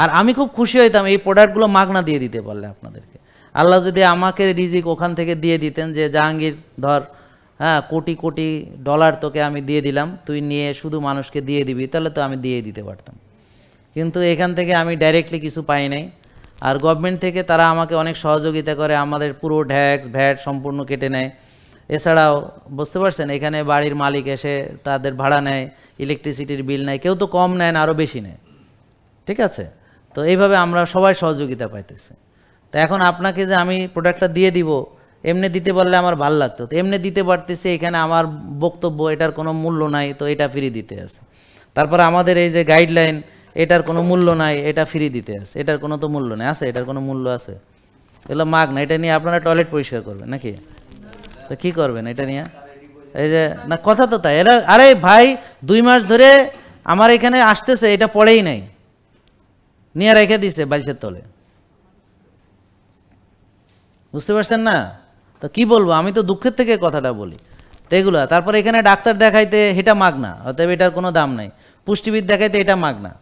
আর আমি খুব খুশি হইতাম এই প্রোডাক্টগুলো মাগনা দিয়ে দিতে পারলে আপনাদেরকে। আল্লাহ যদি আমাকে রিজিক ওখান থেকে দিয়ে দিতেন যে জাহাঙ্গীর ধর হ্যাঁ কোটি কোটি ডলার তোকে আমি দিয়ে দিলাম, তুই নিয়ে শুধু মানুষকে দিয়ে দিবি, তাহলে তো আমি দিয়ে দিতে পারতাম। কিন্তু এখান থেকে আমি ডাইরেক্টলি কিছু পাই নাই। আর গভর্নমেন্ট থেকে তারা আমাকে অনেক সহযোগিতা করে, আমাদের পুরো ট্যাক্স ভ্যাট সম্পূর্ণ কেটে নেয়। এছাড়াও বুঝতে পারছেন এখানে বাড়ির মালিক এসে তাদের ভাড়া নেয়, ইলেকট্রিসিটির বিল নেয়, কেউ তো কম নেয় না, আরও বেশি নেয়। ঠিক আছে, তো এইভাবে আমরা সবাই সহযোগিতা পাইতেছি। তো এখন আপনাকে যে আমি প্রোডাক্টটা দিয়ে দিব, এমনি দিতে পারলে আমার ভালো লাগতো, তো এমনি দিতে পারতেছি, এখানে আমার বক্তব্য এটার কোনো মূল্য নাই, তো এটা ফ্রি দিতে আছে। তারপরে আমাদের এই যে গাইডলাইন, এটার কোনো মূল্য নাই, এটা ফ্রি দিতে আছে, এটার কোনো তো মূল্য নেই, আছে এটার কোনো মূল্য আছে? এগুলো মাগ না, এটা নিয়ে আপনারা টয়লেট পরিষ্কার করবেন নাকি? তো কী করবেন এটা নিয়ে? এই যে না, কথা তো তাই। এরা আরে ভাই 2 মাস ধরে আমার এখানে আসতেছে, এটা পড়েই নাই, নিয়ে রেখে দিছে বালিশের তলে। বুঝতে পারছেন না? তো কি বলবো, আমি তো দুঃখের থেকে কথাটা বলি। তো এগুলো, তারপরে এখানে ডাক্তার দেখাইতে এটা মাগনা, অতএব এটার কোনো দাম নাই। পুষ্টিবিদ দেখাইতে এটা মাগনা,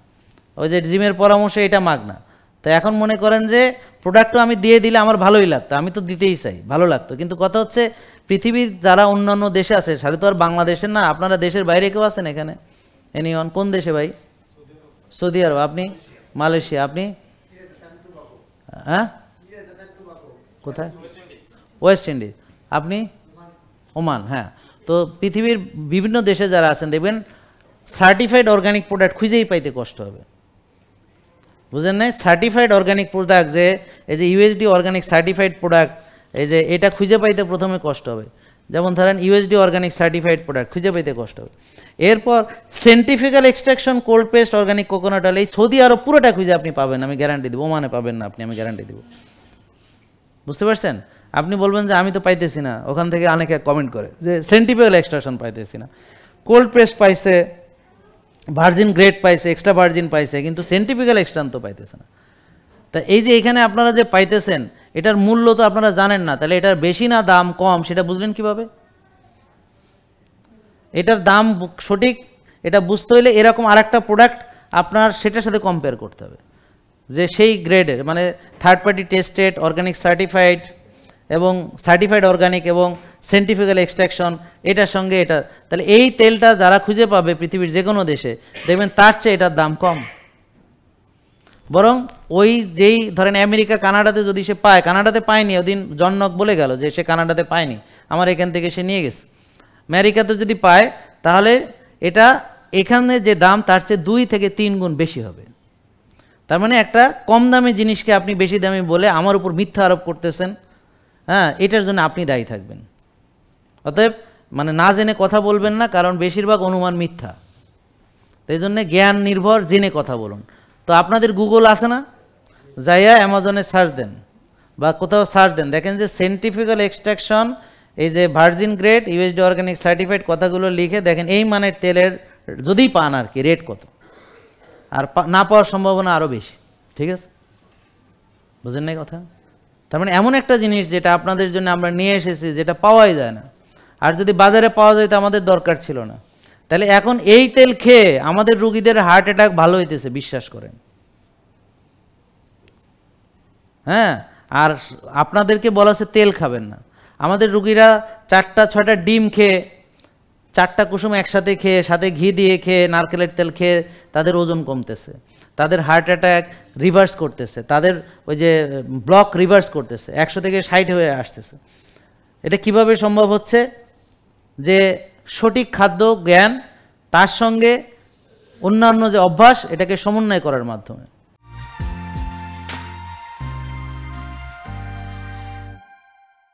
ওই যে জিমের পরামর্শ এটা মাগনা। তো এখন মনে করেন যে প্রোডাক্টও আমি দিয়ে দিলে আমার ভালোই লাগতো, আমি তো দিতেই চাই, ভালো লাগতো। কিন্তু কথা হচ্ছে পৃথিবীর যারা অন্যান্য দেশে আছে, সাথে তো আর বাংলাদেশের না, আপনারা দেশের বাইরে কেউ আছেন এখানে? এনিওয়ান? কোন দেশে ভাই? সৌদি আরব। আপনি? মালয়েশিয়া। আপনি? হ্যাঁ, কোথায়? West Indies. আপনি? ওমান। হ্যাঁ, তো পৃথিবীর বিভিন্ন দেশে যারা আছেন দেখবেন সার্টিফাইড অর্গানিক প্রোডাক্ট খুঁজেই পাইতে কষ্ট হবে। বুঝেন নাই? সার্টিফাইড অর্গানিক প্রোডাক্ট, যে এই যে ইউএসডি অর্গানিক সার্টিফাইড প্রোডাক্ট, এই যে এটা খুঁজে পাইতে প্রথমে কষ্ট হবে। যেমন ধরেন ইউএসডি অর্গানিক সার্টিফাইড প্রোডাক্ট খুঁজে পাইতে কষ্ট হবে। এরপর centrifugal extraction cold pressed organic coconut oil, এই সৌদি আরব পুরোটা খুঁজে আপনি পাবেন, আমি গ্যারান্টি দেবো। ওমানে পাবেন না আপনি, আমি গ্যারান্টি দেবো। বুঝতে পারছেন? আপনি বলবেন যে আমি তো পাইতেছি না, ওখান থেকে অনেকে কমেন্ট করে যে সেন্টিফিক্যাল এক্সট্রাকশন পাইতেছি না। কোল্ড পেস্ট পাইছে, ভার্জিন গ্রেড পাইছে, এক্সট্রা ভার্জিন পাইছে, কিন্তু সেন্টিফিক্যাল এক্সট্রাকশন তো পাইতেছে না। তা এই যে এখানে আপনারা যে পাইতেছেন, এটার মূল্য তো আপনারা জানেন না, তাহলে এটার বেশি না দাম কম সেটা বুঝলেন কিভাবে? এটার দাম সঠিক এটা বুঝতে হলে এরকম আরেকটা প্রোডাক্ট আপনার সেটার সাথে কম্পেয়ার করতে হবে, যে সেই গ্রেডের, মানে third party tested, organic certified এবং সার্টিফাইড অর্গানিক এবং সেন্টিফিক্যাল এক্সট্রাকশন, এটার সঙ্গে এটা, তাহলে এই তেলটা যারা খুঁজে পাবে পৃথিবীর যে কোনো দেশে, দেখবেন তার চেয়ে এটার দাম কম। বরং ওই যেই ধরেন আমেরিকা কানাডাতে যদি সে পায়, কানাডাতে পায়নি, ওদিন জনক বলে গেল যে সে কানাডাতে পায়নি, আমার এখান থেকে সে নিয়ে গেছে। আমেরিকাতে যদি পায় তাহলে এটা এখানে যে দাম তার চেয়ে 2 থেকে 3 গুণ বেশি হবে। তার মানে একটা কম দামি জিনিসকে আপনি বেশি দামি বলে আমার উপর মিথ্যা আরোপ করতেছেন। হ্যাঁ, এটার জন্য আপনি দায়ী থাকবেন। অতএব মানে না জেনে কথা বলবেন না, কারণ বেশিরভাগ অনুমান মিথ্যা। তাই জন্যে জ্ঞান নির্ভর জেনে কথা বলুন। তো আপনাদের গুগল আছে না, যাইয়া অ্যামাজনে সার্চ দেন বা কোথাও সার্চ দেন, দেখেন যে সেন্টিফিক্যাল এক্সট্রাকশন, এই যে virgin grade, USD organic certified, কথাগুলো লিখে দেখেন এই মানের তেলের যদি পান আর কি রেট কত, আর না পাওয়ার সম্ভাবনা আরও বেশি। ঠিক আছে, বুঝেন নাই কথা? তার মানে এমন একটা জিনিস যেটা আপনাদের জন্য আমরা নিয়ে এসেছি, যেটা পাওয়াই যায় না, আর যদি বাজারে পাওয়া যায় তো আমাদের দরকার ছিল না। তাহলে এখন এই তেল খেয়ে আমাদের রুগীদের হার্ট অ্যাটাক ভালো হইতেছে, বিশ্বাস করেন। হ্যাঁ, আর আপনাদেরকে বলা হচ্ছে তেল খাবেন না। আমাদের রুগীরা 4টা-6টা ডিম খেয়ে, 4টা কুসুম একসাথে খেয়ে, সাথে ঘি দিয়ে খেয়ে, নারকেলের তেল খেয়ে তাদের ওজন কমতেছে, তাদের হার্ট অ্যাটাক রিভার্স করতেছে, তাদের ওই যে ব্লক রিভার্স করতেছে, 100 থেকে 60 হয়ে আসতেছে। এটা কিভাবে সম্ভব হচ্ছে? যে সঠিক খাদ্য জ্ঞান তার সঙ্গে অন্যান্য যে অভ্যাস, এটাকে সমন্বয় করার মাধ্যমে।